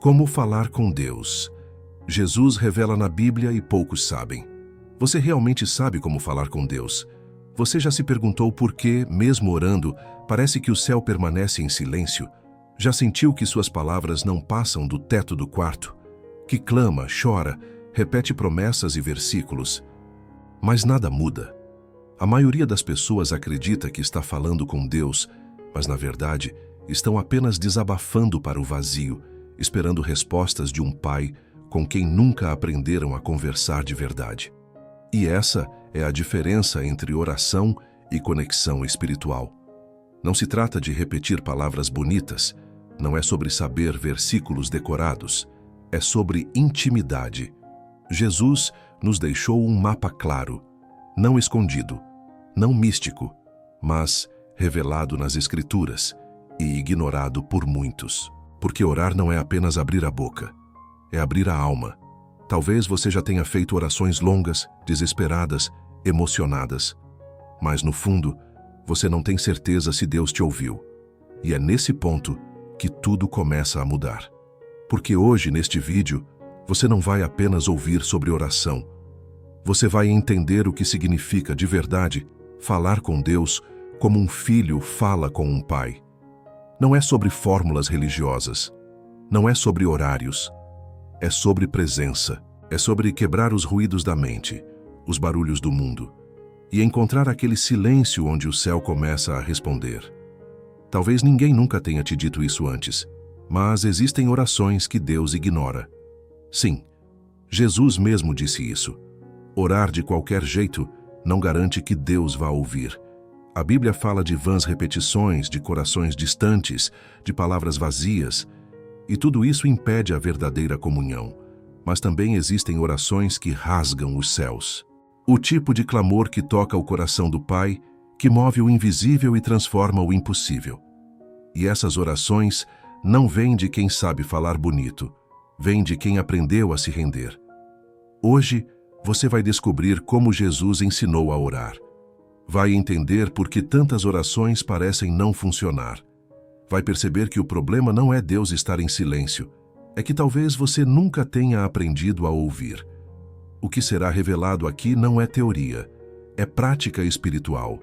Como falar com Deus? Jesus revela na Bíblia e poucos sabem. Você realmente sabe como falar com Deus? Você já se perguntou por que, mesmo orando, parece que o céu permanece em silêncio? Já sentiu que suas palavras não passam do teto do quarto? Que clama, chora, repete promessas e versículos, mas nada muda. A maioria das pessoas acredita que está falando com Deus, mas na verdade estão apenas desabafando para o vazio, esperando respostas de um pai com quem nunca aprenderam a conversar de verdade. E essa é a diferença entre oração e conexão espiritual. Não se trata de repetir palavras bonitas, não é sobre saber versículos decorados, é sobre intimidade. Jesus nos deixou um mapa claro, não escondido, não místico, mas revelado nas Escrituras e ignorado por muitos. Porque orar não é apenas abrir a boca, é abrir a alma. Talvez você já tenha feito orações longas, desesperadas, emocionadas, mas no fundo, você não tem certeza se Deus te ouviu. E é nesse ponto que tudo começa a mudar. Porque hoje, neste vídeo, você não vai apenas ouvir sobre oração. Você vai entender o que significa de verdade falar com Deus como um filho fala com um pai. Não é sobre fórmulas religiosas, não é sobre horários, é sobre presença, é sobre quebrar os ruídos da mente, os barulhos do mundo, e encontrar aquele silêncio onde o céu começa a responder. Talvez ninguém nunca tenha te dito isso antes, mas existem orações que Deus ignora. Sim, Jesus mesmo disse isso. Orar de qualquer jeito não garante que Deus vá ouvir. A Bíblia fala de vãs repetições, de corações distantes, de palavras vazias, e tudo isso impede a verdadeira comunhão. Mas também existem orações que rasgam os céus. O tipo de clamor que toca o coração do Pai, que move o invisível e transforma o impossível. E essas orações não vêm de quem sabe falar bonito, vêm de quem aprendeu a se render. Hoje, você vai descobrir como Jesus ensinou a orar. Vai entender por que tantas orações parecem não funcionar. Vai perceber que o problema não é Deus estar em silêncio, é que talvez você nunca tenha aprendido a ouvir. O que será revelado aqui não é teoria, é prática espiritual,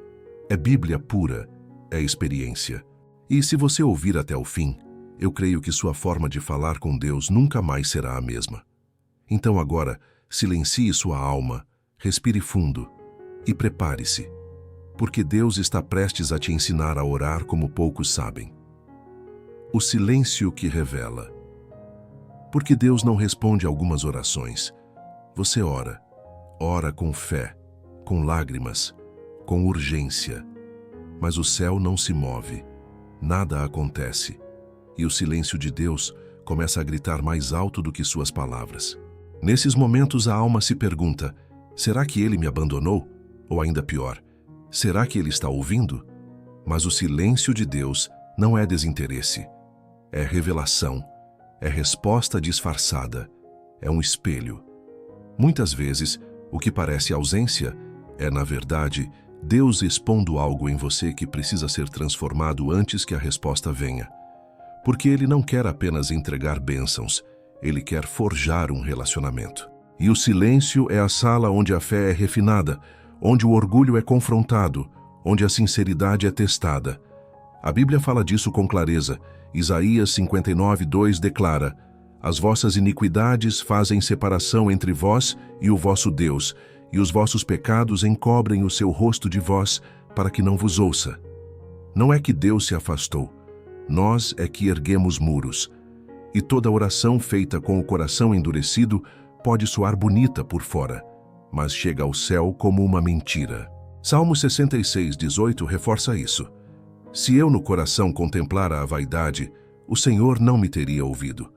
é Bíblia pura, é experiência. E se você ouvir até o fim, eu creio que sua forma de falar com Deus nunca mais será a mesma. Então agora, silencie sua alma, respire fundo e prepare-se, porque Deus está prestes a te ensinar a orar como poucos sabem. O silêncio que revela. Porque Deus não responde algumas orações. Você ora com fé, com lágrimas, com urgência. Mas o céu não se move, nada acontece. E o silêncio de Deus começa a gritar mais alto do que suas palavras. Nesses momentos a alma se pergunta, será que ele me abandonou? Ou ainda pior, será que ele está ouvindo? Mas o silêncio de Deus não é desinteresse, é revelação, é resposta disfarçada, é um espelho. Muitas vezes, o que parece ausência é, na verdade, Deus expondo algo em você que precisa ser transformado antes que a resposta venha. Porque Ele não quer apenas entregar bênçãos, Ele quer forjar um relacionamento. E o silêncio é a sala onde a fé é refinada, onde o orgulho é confrontado, onde a sinceridade é testada. A Bíblia fala disso com clareza. Isaías 59:2 declara: as vossas iniquidades fazem separação entre vós e o vosso Deus, e os vossos pecados encobrem o seu rosto de vós, para que não vos ouça. Não é que Deus se afastou, nós é que erguemos muros. E toda oração feita com o coração endurecido pode soar bonita por fora, mas chega ao céu como uma mentira. Salmo 66:18 reforça isso. Se eu no coração contemplara a vaidade, o Senhor não me teria ouvido.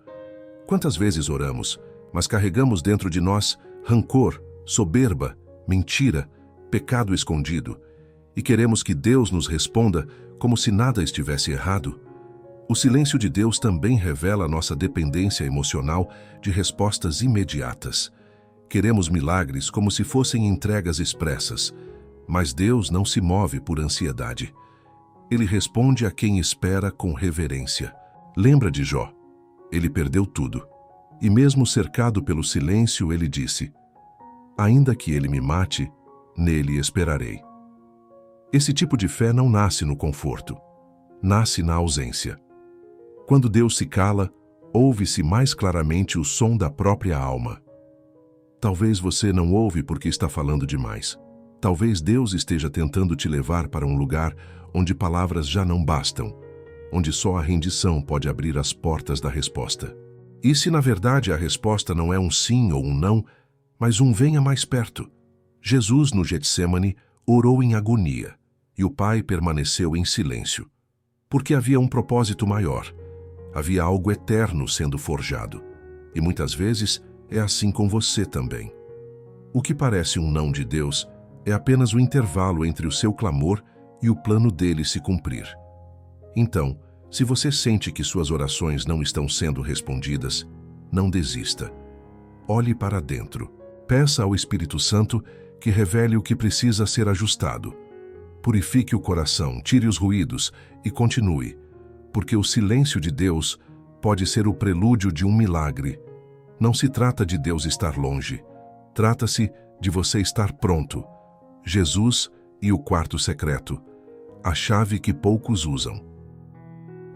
Quantas vezes oramos, mas carregamos dentro de nós rancor, soberba, mentira, pecado escondido, e queremos que Deus nos responda como se nada estivesse errado? O silêncio de Deus também revela nossa dependência emocional de respostas imediatas. Queremos milagres como se fossem entregas expressas, mas Deus não se move por ansiedade. Ele responde a quem espera com reverência. Lembra de Jó? Ele perdeu tudo. E mesmo cercado pelo silêncio, ele disse: ainda que ele me mate, nele esperarei. Esse tipo de fé não nasce no conforto, nasce na ausência. Quando Deus se cala, ouve-se mais claramente o som da própria alma. Talvez você não ouve porque está falando demais. Talvez Deus esteja tentando te levar para um lugar onde palavras já não bastam, onde só a rendição pode abrir as portas da resposta. E se na verdade a resposta não é um sim ou um não, mas um venha mais perto? Jesus, no Getsêmani, orou em agonia, e o Pai permaneceu em silêncio, porque havia um propósito maior. Havia algo eterno sendo forjado. E muitas vezes é assim com você também. O que parece um não de Deus é apenas o intervalo entre o seu clamor e o plano dele se cumprir. Então, se você sente que suas orações não estão sendo respondidas, não desista. Olhe para dentro. Peça ao Espírito Santo que revele o que precisa ser ajustado. Purifique o coração, tire os ruídos e continue, porque o silêncio de Deus pode ser o prelúdio de um milagre. Não se trata de Deus estar longe. Trata-se de você estar pronto. Jesus e o quarto secreto, a chave que poucos usam.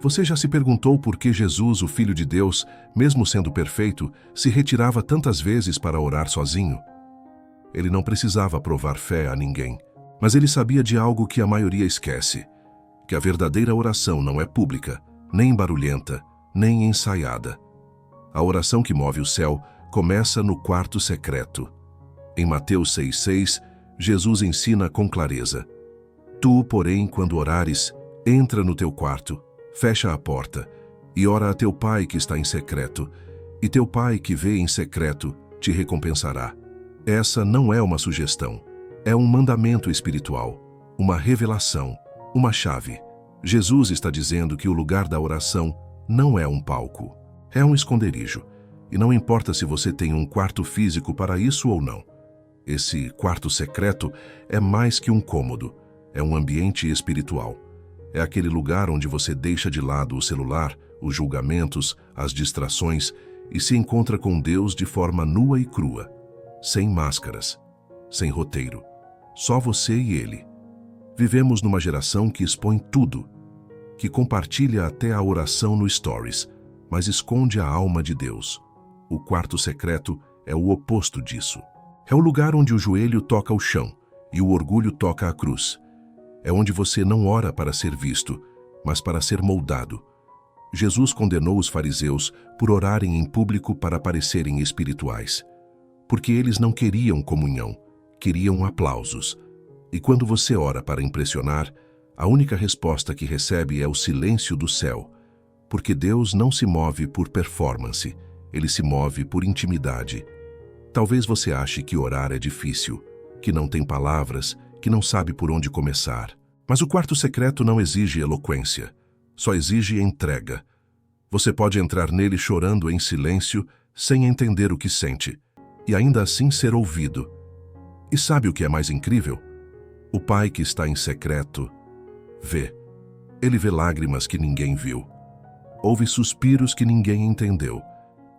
Você já se perguntou por que Jesus, o Filho de Deus, mesmo sendo perfeito, se retirava tantas vezes para orar sozinho? Ele não precisava provar fé a ninguém, mas ele sabia de algo que a maioria esquece, que a verdadeira oração não é pública, nem barulhenta, nem ensaiada. A oração que move o céu começa no quarto secreto. Em Mateus 6,6, Jesus ensina com clareza: tu, porém, quando orares, entra no teu quarto, fecha a porta e ora a teu Pai que está em secreto, e teu Pai que vê em secreto te recompensará. Essa não é uma sugestão, é um mandamento espiritual, uma revelação, uma chave. Jesus está dizendo que o lugar da oração não é um palco, é um esconderijo, e não importa se você tem um quarto físico para isso ou não. Esse quarto secreto é mais que um cômodo, é um ambiente espiritual. É aquele lugar onde você deixa de lado o celular, os julgamentos, as distrações e se encontra com Deus de forma nua e crua, sem máscaras, sem roteiro, só você e Ele. Vivemos numa geração que expõe tudo, que compartilha até a oração no Stories, mas esconde a alma de Deus. O quarto secreto é o oposto disso. É o lugar onde o joelho toca o chão e o orgulho toca a cruz. É onde você não ora para ser visto, mas para ser moldado. Jesus condenou os fariseus por orarem em público para parecerem espirituais, porque eles não queriam comunhão, queriam aplausos. E quando você ora para impressionar, a única resposta que recebe é o silêncio do céu, porque Deus não se move por performance, Ele se move por intimidade. Talvez você ache que orar é difícil, que não tem palavras, que não sabe por onde começar. Mas o quarto secreto não exige eloquência, só exige entrega. Você pode entrar nele chorando em silêncio, sem entender o que sente, e ainda assim ser ouvido. E sabe o que é mais incrível? O Pai que está em secreto vê. Ele vê lágrimas que ninguém viu. Ouve suspiros que ninguém entendeu.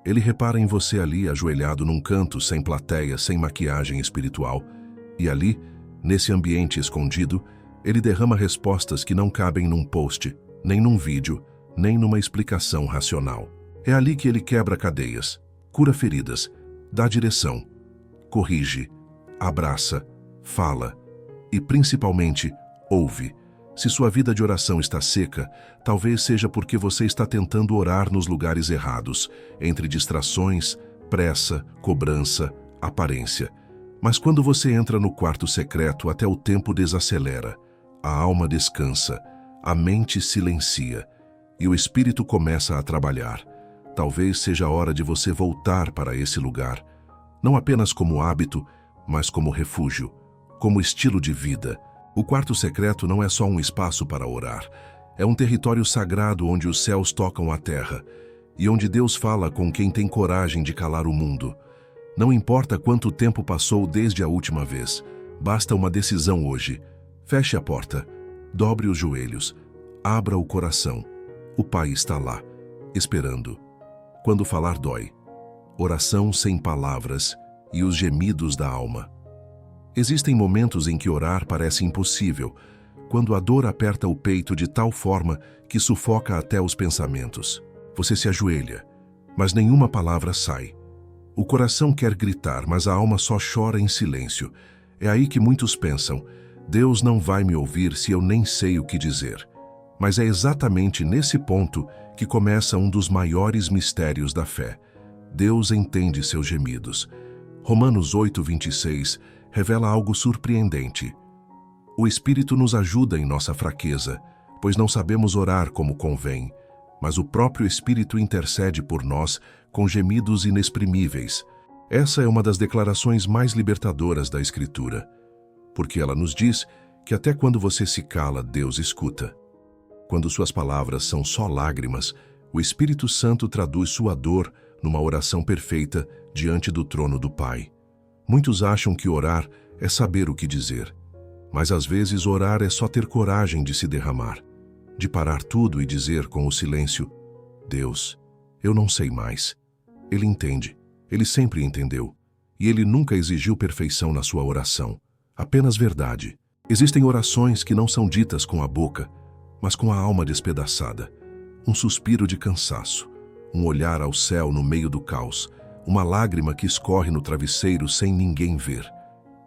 Ele repara em você ali, ajoelhado num canto, sem plateia, sem maquiagem espiritual. E ali, nesse ambiente escondido, Ele derrama respostas que não cabem num post, nem num vídeo, nem numa explicação racional. É ali que Ele quebra cadeias, cura feridas, dá direção, corrige, abraça, fala e, principalmente, ouve. Se sua vida de oração está seca, talvez seja porque você está tentando orar nos lugares errados, entre distrações, pressa, cobrança, aparência. Mas quando você entra no quarto secreto, até o tempo desacelera, a alma descansa, a mente silencia e o espírito começa a trabalhar. Talvez seja a hora de você voltar para esse lugar, não apenas como hábito, mas como refúgio, como estilo de vida. O quarto secreto não é só um espaço para orar, é um território sagrado onde os céus tocam a terra e onde Deus fala com quem tem coragem de calar o mundo. Não importa quanto tempo passou desde a última vez, basta uma decisão hoje. Feche a porta, dobre os joelhos, abra o coração. O Pai está lá, esperando. quando falar dói. Oração sem palavras e os gemidos da alma. Existem momentos em que orar parece impossível, quando a dor aperta o peito de tal forma que sufoca até os pensamentos. Você se ajoelha, mas nenhuma palavra sai. O coração quer gritar, mas a alma só chora em silêncio. É aí que muitos pensam: Deus não vai me ouvir se eu nem sei o que dizer. Mas é exatamente nesse ponto que começa um dos maiores mistérios da fé. Deus entende seus gemidos. Romanos 8:26 revela algo surpreendente. O Espírito nos ajuda em nossa fraqueza, pois não sabemos orar como convém, mas o próprio Espírito intercede por nós com gemidos inexprimíveis. Essa é uma das declarações mais libertadoras da Escritura, porque ela nos diz que até quando você se cala, Deus escuta. Quando suas palavras são só lágrimas, o Espírito Santo traduz sua dor numa oração perfeita diante do trono do Pai. Muitos acham que orar é saber o que dizer, mas às vezes orar é só ter coragem de se derramar, de parar tudo e dizer com o silêncio: Deus, eu não sei mais. Ele entende, ele sempre entendeu, e ele nunca exigiu perfeição na sua oração, apenas verdade. Existem orações que não são ditas com a boca, mas com a alma despedaçada. Um suspiro de cansaço, um olhar ao céu no meio do caos, uma lágrima que escorre no travesseiro sem ninguém ver.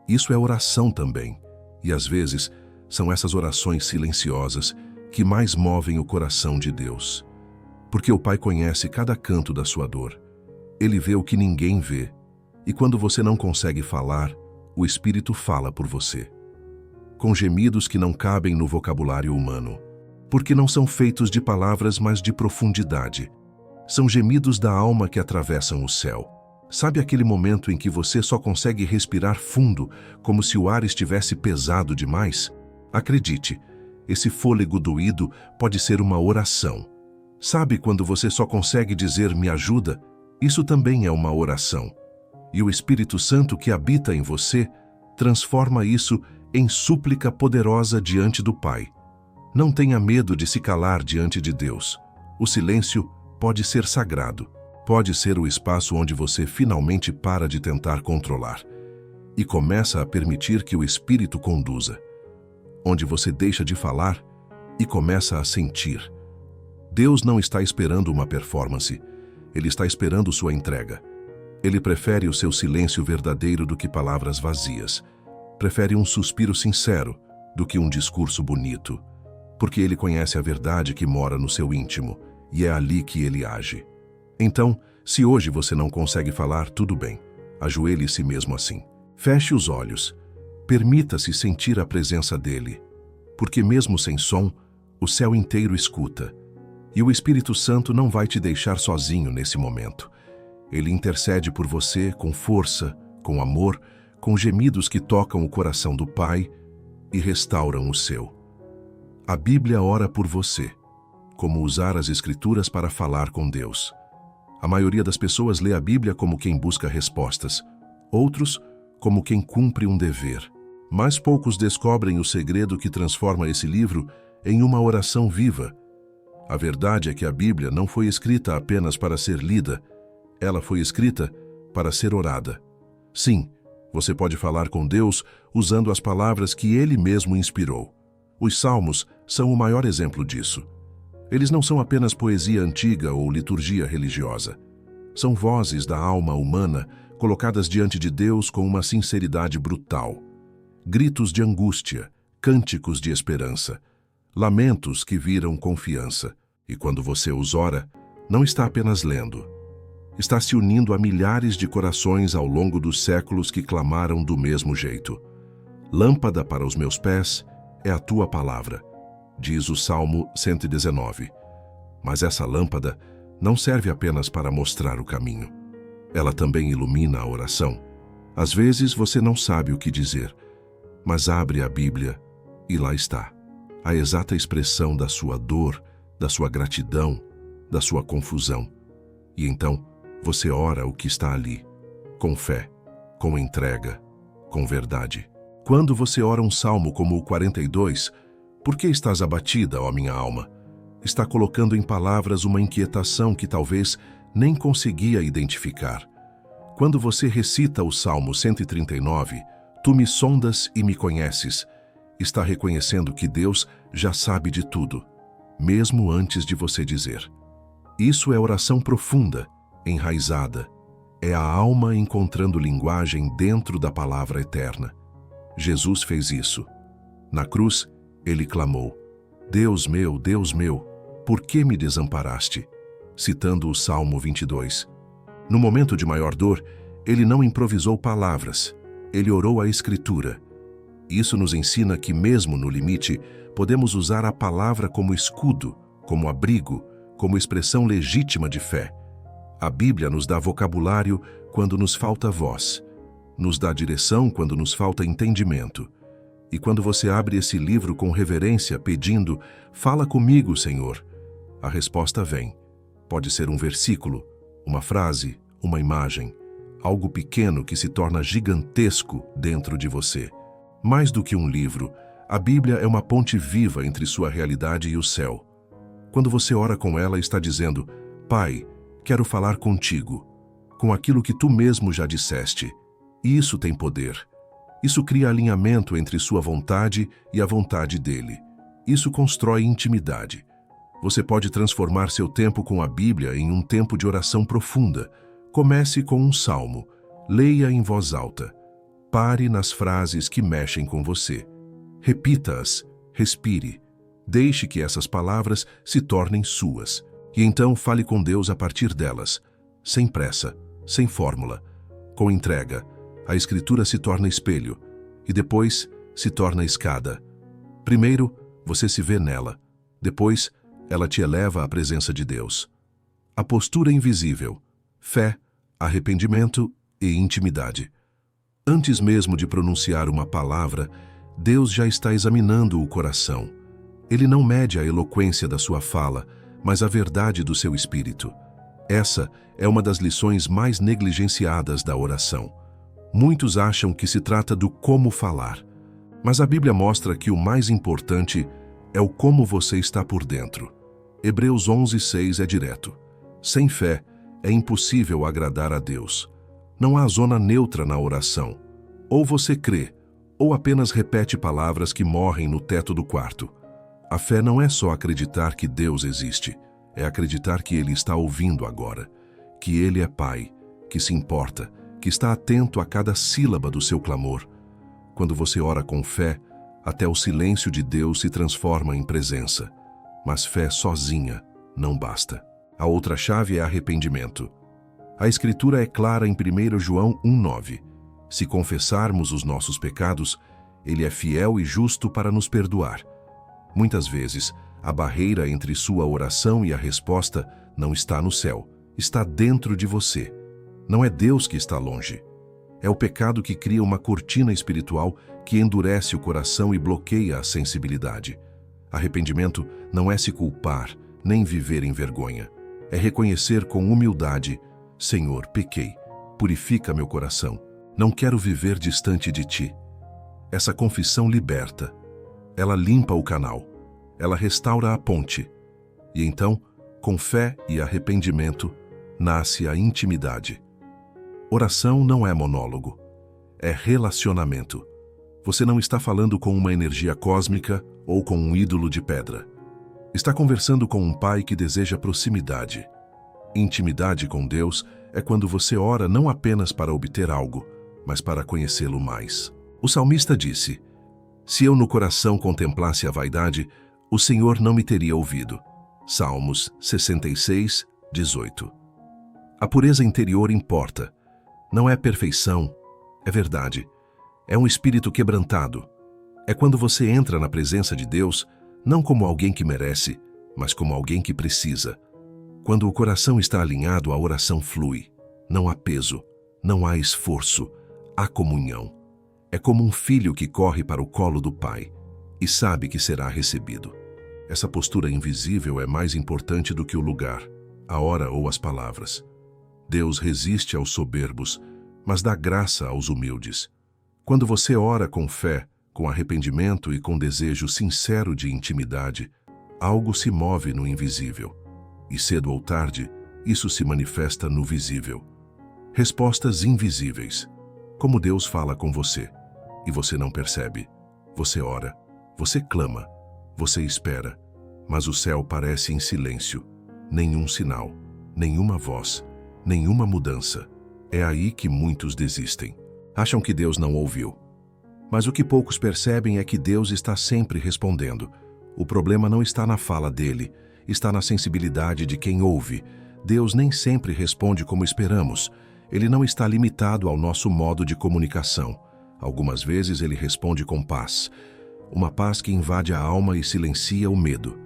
Isso é oração também, e às vezes são essas orações silenciosas que mais movem o coração de Deus. Porque o Pai conhece cada canto da sua dor. Ele vê o que ninguém vê, e quando você não consegue falar, o Espírito fala por você. Com gemidos que não cabem no vocabulário humano, porque não são feitos de palavras, mas de profundidade. São gemidos da alma que atravessam o céu. Sabe aquele momento em que você só consegue respirar fundo, como se o ar estivesse pesado demais? Acredite, esse fôlego doído pode ser uma oração. Sabe quando você só consegue dizer "me ajuda"? Isso também é uma oração. E o Espírito Santo que habita em você transforma isso em súplica poderosa diante do Pai. Não tenha medo de se calar diante de Deus. O silêncio pode ser sagrado. Pode ser o espaço onde você finalmente para de tentar controlar e começa a permitir que o Espírito conduza. Onde você deixa de falar e começa a sentir. Deus não está esperando uma performance. Ele está esperando sua entrega. Ele prefere o seu silêncio verdadeiro do que palavras vazias. Prefere um suspiro sincero do que um discurso bonito. Porque ele conhece a verdade que mora no seu íntimo, e é ali que ele age. Então, se hoje você não consegue falar, tudo bem. Ajoelhe-se mesmo assim. Feche os olhos. Permita-se sentir a presença dele. Porque mesmo sem som, o céu inteiro escuta. E o Espírito Santo não vai te deixar sozinho nesse momento. Ele intercede por você com força, com amor, com gemidos que tocam o coração do Pai e restauram o seu. A Bíblia ora por você. Como usar as Escrituras para falar com Deus. A maioria das pessoas lê a Bíblia como quem busca respostas, outros como quem cumpre um dever. Mas poucos descobrem o segredo que transforma esse livro em uma oração viva. A verdade é que a Bíblia não foi escrita apenas para ser lida, ela foi escrita para ser orada. Sim, você pode falar com Deus usando as palavras que Ele mesmo inspirou. Os Salmos são o maior exemplo disso. Eles não são apenas poesia antiga ou liturgia religiosa. São vozes da alma humana colocadas diante de Deus com uma sinceridade brutal. Gritos de angústia, cânticos de esperança, lamentos que viram confiança. E quando você os ora, não está apenas lendo. Está se unindo a milhares de corações ao longo dos séculos que clamaram do mesmo jeito. Lâmpada para os meus pés é a tua palavra, diz o Salmo 119. Mas essa lâmpada não serve apenas para mostrar o caminho. Ela também ilumina a oração. Às vezes você não sabe o que dizer, mas abre a Bíblia e lá está, a exata expressão da sua dor, da sua gratidão, da sua confusão. E então você ora o que está ali, com fé, com entrega, com verdade. Quando você ora um salmo como o 42, "Por que estás abatida, ó minha alma?", está colocando em palavras uma inquietação que talvez nem conseguia identificar. Quando você recita o Salmo 139, tu me sondas e me conheces, está reconhecendo que Deus já sabe de tudo, mesmo antes de você dizer. Isso é oração profunda, enraizada. É a alma encontrando linguagem dentro da palavra eterna. Jesus fez isso. Na cruz, ele clamou: Deus meu, por que me desamparaste? Citando o Salmo 22. No momento de maior dor, ele não improvisou palavras, ele orou a Escritura. Isso nos ensina que, mesmo no limite, podemos usar a palavra como escudo, como abrigo, como expressão legítima de fé. A Bíblia nos dá vocabulário quando nos falta voz, nos dá direção quando nos falta entendimento. E quando você abre esse livro com reverência, pedindo: fala comigo, Senhor, a resposta vem. Pode ser um versículo, uma frase, uma imagem, algo pequeno que se torna gigantesco dentro de você. Mais do que um livro, a Bíblia é uma ponte viva entre sua realidade e o céu. Quando você ora com ela, está dizendo: Pai, quero falar contigo, com aquilo que tu mesmo já disseste. E isso tem poder. Isso cria alinhamento entre sua vontade e a vontade dele. Isso constrói intimidade. Você pode transformar seu tempo com a Bíblia em um tempo de oração profunda. Comece com um salmo. Leia em voz alta. Pare nas frases que mexem com você. Repita-as. Respire. Deixe que essas palavras se tornem suas. E então fale com Deus a partir delas. Sem pressa, sem fórmula. Com entrega. A Escritura se torna espelho. E depois se torna escada. Primeiro, você se vê nela. Depois, ela te eleva à presença de Deus. A postura invisível. Fé, arrependimento e intimidade. Antes mesmo de pronunciar uma palavra, Deus já está examinando o coração. Ele não mede a eloquência da sua fala, mas a verdade do seu espírito. Essa é uma das lições mais negligenciadas da oração. Muitos acham que se trata do como falar, mas a Bíblia mostra que o mais importante é o como você está por dentro. Hebreus 11:6 é direto. Sem fé, é impossível agradar a Deus. Não há zona neutra na oração. Ou você crê, ou apenas repete palavras que morrem no teto do quarto. A fé não é só acreditar que Deus existe, é acreditar que Ele está ouvindo agora, que Ele é Pai, que se importa, que está atento a cada sílaba do seu clamor. Quando você ora com fé, até o silêncio de Deus se transforma em presença. Mas fé sozinha não basta. A outra chave é arrependimento. A Escritura é clara em 1 João 1:9. Se confessarmos os nossos pecados, Ele é fiel e justo para nos perdoar. Muitas vezes, a barreira entre sua oração e a resposta não está no céu, está dentro de você. Não é Deus que está longe. É o pecado que cria uma cortina espiritual que endurece o coração e bloqueia a sensibilidade. Arrependimento não é se culpar, nem viver em vergonha. É reconhecer com humildade: Senhor, pequei, purifica meu coração. Não quero viver distante de Ti. Essa confissão liberta. Ela limpa o canal. Ela restaura a ponte. E então, com fé e arrependimento, nasce a intimidade. Oração não é monólogo. É relacionamento. Você não está falando com uma energia cósmica ou com um ídolo de pedra. Está conversando com um pai que deseja proximidade. Intimidade com Deus é quando você ora não apenas para obter algo, mas para conhecê-lo mais. O salmista disse: Se eu no coração contemplasse a vaidade, o Senhor não me teria ouvido. Salmos 66:18. A pureza interior importa. Não é perfeição, é verdade. É um espírito quebrantado. É quando você entra na presença de Deus, não como alguém que merece, mas como alguém que precisa. Quando o coração está alinhado, a oração flui. Não há peso, não há esforço, há comunhão. É como um filho que corre para o colo do pai e sabe que será recebido. Essa postura invisível é mais importante do que o lugar, a hora ou as palavras. Deus resiste aos soberbos, mas dá graça aos humildes. Quando você ora com fé, com arrependimento e com desejo sincero de intimidade, algo se move no invisível. E cedo ou tarde, Isso se manifesta no visível. Respostas invisíveis. Como Deus fala com você, e você não percebe. Você ora, você clama, você espera, mas o céu parece em silêncio. Nenhum sinal, nenhuma voz, nenhuma mudança. É aí que muitos desistem. Acham que Deus não ouviu. Mas o que poucos percebem é que Deus está sempre respondendo. O problema não está na fala dele, está na sensibilidade de quem ouve. Deus nem sempre responde como esperamos. Ele não está limitado ao nosso modo de comunicação. Algumas vezes ele responde com paz. Uma paz que invade a alma e silencia o medo.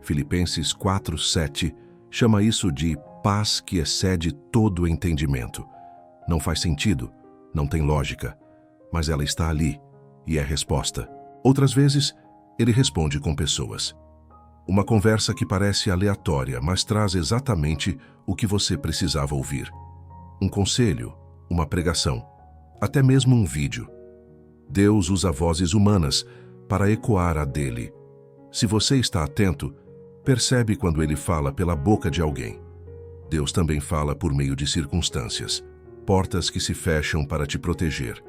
Filipenses 4:7 chama isso de paz que excede todo o entendimento. Não faz sentido, não tem lógica, mas ela está ali e é resposta. Outras vezes, ele responde com pessoas. Uma conversa que parece aleatória, mas traz exatamente o que você precisava ouvir. Um conselho, uma pregação, até mesmo um vídeo. Deus usa vozes humanas para ecoar a dele. Se você está atento, percebe quando ele fala pela boca de alguém. Deus também fala por meio de circunstâncias, portas que se fecham para te proteger,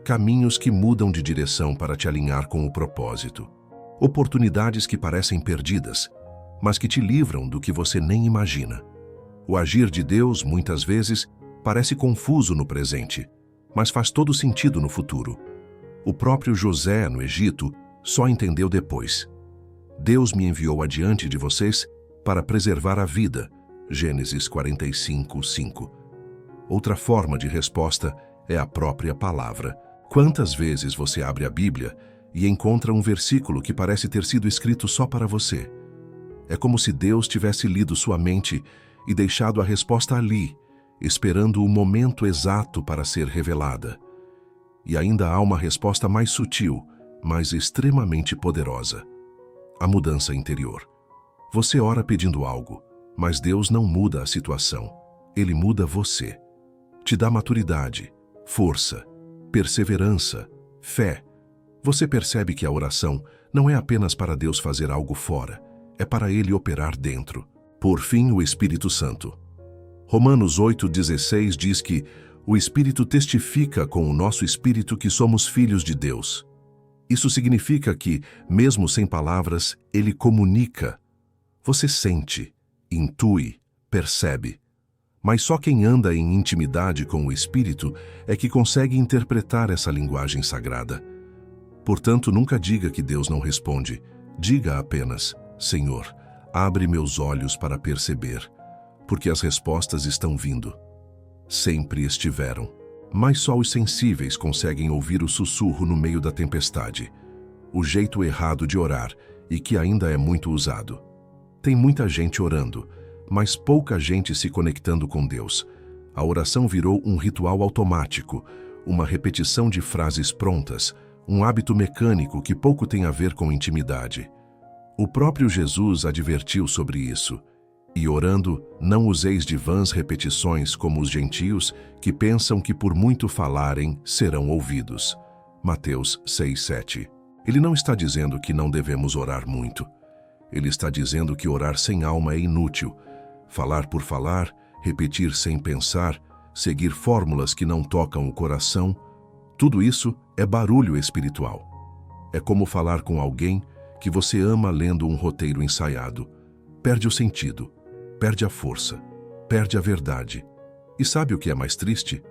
caminhos que mudam de direção para te alinhar com o propósito, oportunidades que parecem perdidas, mas que te livram do que você nem imagina. O agir de Deus, muitas vezes, parece confuso no presente, mas faz todo sentido no futuro. O próprio José, no Egito, só entendeu depois. Deus me enviou adiante de vocês para preservar a vida. Gênesis 45:5. Outra forma de resposta é a própria palavra. Quantas vezes você abre a Bíblia e encontra um versículo que parece ter sido escrito só para você? É como se Deus tivesse lido sua mente e deixado a resposta ali, esperando o momento exato para ser revelada. E ainda há uma resposta mais sutil, mas extremamente poderosa. A mudança interior. Você ora pedindo algo, mas Deus não muda a situação. Ele muda você. Te dá maturidade, força, perseverança, fé. Você percebe que a oração não é apenas para Deus fazer algo fora, é para Ele operar dentro. Por fim, o Espírito Santo. Romanos 8:16 diz que o Espírito testifica com o nosso espírito que somos filhos de Deus. Isso significa que, mesmo sem palavras, Ele comunica. Você sente, intui, percebe. Mas só quem anda em intimidade com o Espírito é que consegue interpretar essa linguagem sagrada. Portanto, nunca diga que Deus não responde. Diga apenas, Senhor, abre meus olhos para perceber, porque as respostas estão vindo. Sempre estiveram. Mas só os sensíveis conseguem ouvir o sussurro no meio da tempestade. O jeito errado de orar e que ainda é muito usado. Tem muita gente orando, mas pouca gente se conectando com Deus. A oração virou um ritual automático, uma repetição de frases prontas, um hábito mecânico que pouco tem a ver com intimidade. O próprio Jesus advertiu sobre isso. E orando, não useis de vãs repetições como os gentios, que pensam que por muito falarem serão ouvidos. Mateus 6:7. Ele não está dizendo que não devemos orar muito. Ele está dizendo que orar sem alma é inútil. Falar por falar, repetir sem pensar, seguir fórmulas que não tocam o coração, tudo isso é barulho espiritual. É como falar com alguém que você ama lendo um roteiro ensaiado. Perde o sentido. Perde a força, perde a verdade. E sabe o que é mais triste?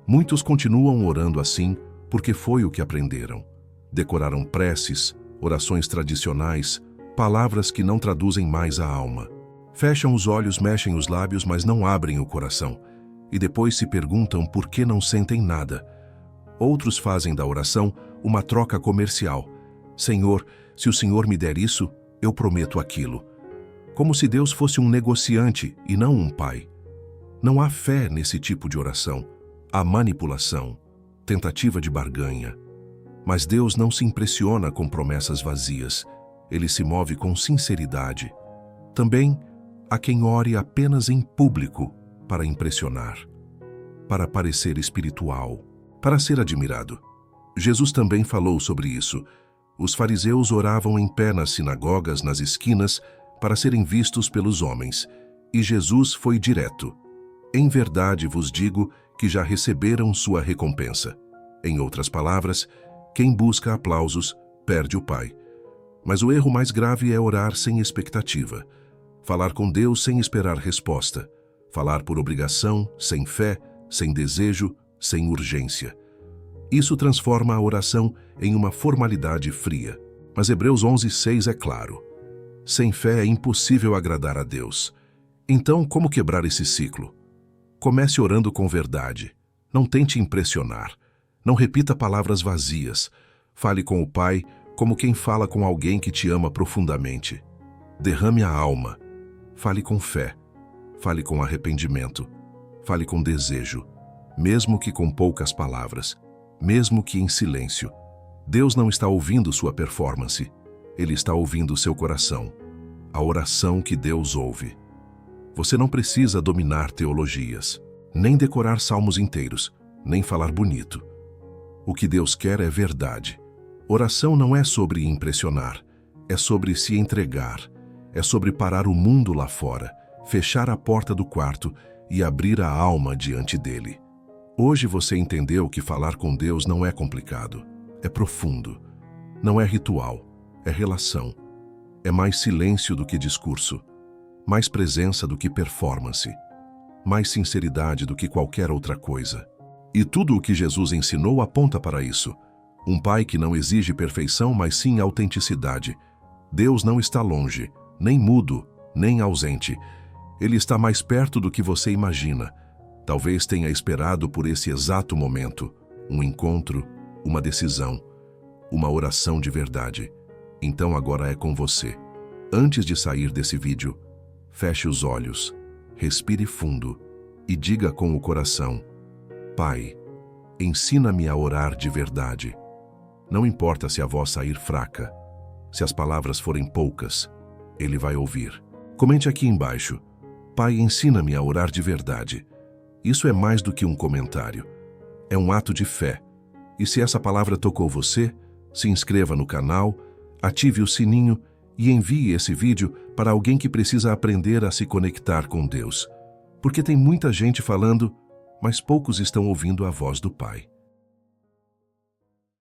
Muitos continuam orando assim porque foi o que aprenderam. Decoraram preces, orações tradicionais, palavras que não traduzem mais a alma. Fecham os olhos, mexem os lábios, mas não abrem o coração. E depois se perguntam por que não sentem nada. Outros fazem da oração uma troca comercial. Senhor, se o Senhor me der isso, eu prometo aquilo. Como se Deus fosse um negociante e não um pai. Não há fé nesse tipo de oração. Há manipulação, tentativa de barganha. Mas Deus não se impressiona com promessas vazias. Ele se move com sinceridade. Também há quem ore apenas em público para impressionar, para parecer espiritual, para ser admirado. Jesus também falou sobre isso. Os fariseus oravam em pé nas sinagogas, nas esquinas, para serem vistos pelos homens, E Jesus foi direto. Em verdade vos digo que já receberam sua recompensa. Em outras palavras, quem busca aplausos perde o Pai. Mas o erro mais grave é orar sem expectativa. Falar com Deus sem esperar resposta. Falar por obrigação, sem fé, sem desejo, sem urgência. Isso transforma a oração em uma formalidade fria. Mas Hebreus 11:6 é claro. Sem fé é impossível agradar a Deus. Então, como quebrar esse ciclo? Comece orando com verdade. Não tente impressionar. Não repita palavras vazias. Fale com o Pai como quem fala com alguém que te ama profundamente. Derrame a alma. Fale com fé. Fale com arrependimento. Fale com desejo. Mesmo que com poucas palavras. Mesmo que em silêncio. Deus não está ouvindo sua performance. Ele está ouvindo seu coração. A oração que Deus ouve. Você não precisa dominar teologias, nem decorar salmos inteiros, nem falar bonito. O que Deus quer é verdade. Oração não é sobre impressionar, é sobre se entregar, é sobre parar o mundo lá fora, fechar a porta do quarto e abrir a alma diante dele. Hoje você entendeu que falar com Deus não é complicado, é profundo. Não é ritual, é relação. É mais silêncio do que discurso. Mais presença do que performance, mais sinceridade do que qualquer outra coisa. E tudo o que Jesus ensinou aponta para isso. Um Pai que não exige perfeição, mas sim autenticidade. Deus não está longe, nem mudo, nem ausente. Ele está mais perto do que você imagina. Talvez tenha esperado por esse exato momento, um encontro, uma decisão, uma oração de verdade. Então agora é com você. Antes de sair desse vídeo, feche os olhos, respire fundo e diga com o coração: Pai, ensina-me a orar de verdade. Não importa se a voz sair fraca, se as palavras forem poucas, Ele vai ouvir. Comente aqui embaixo: Pai, ensina-me a orar de verdade. Isso é mais do que um comentário. É um ato de fé. E se essa palavra tocou você, se inscreva no canal, ative o sininho e envie esse vídeo para alguém que precisa aprender a se conectar com Deus. Porque tem muita gente falando, mas poucos estão ouvindo a voz do Pai.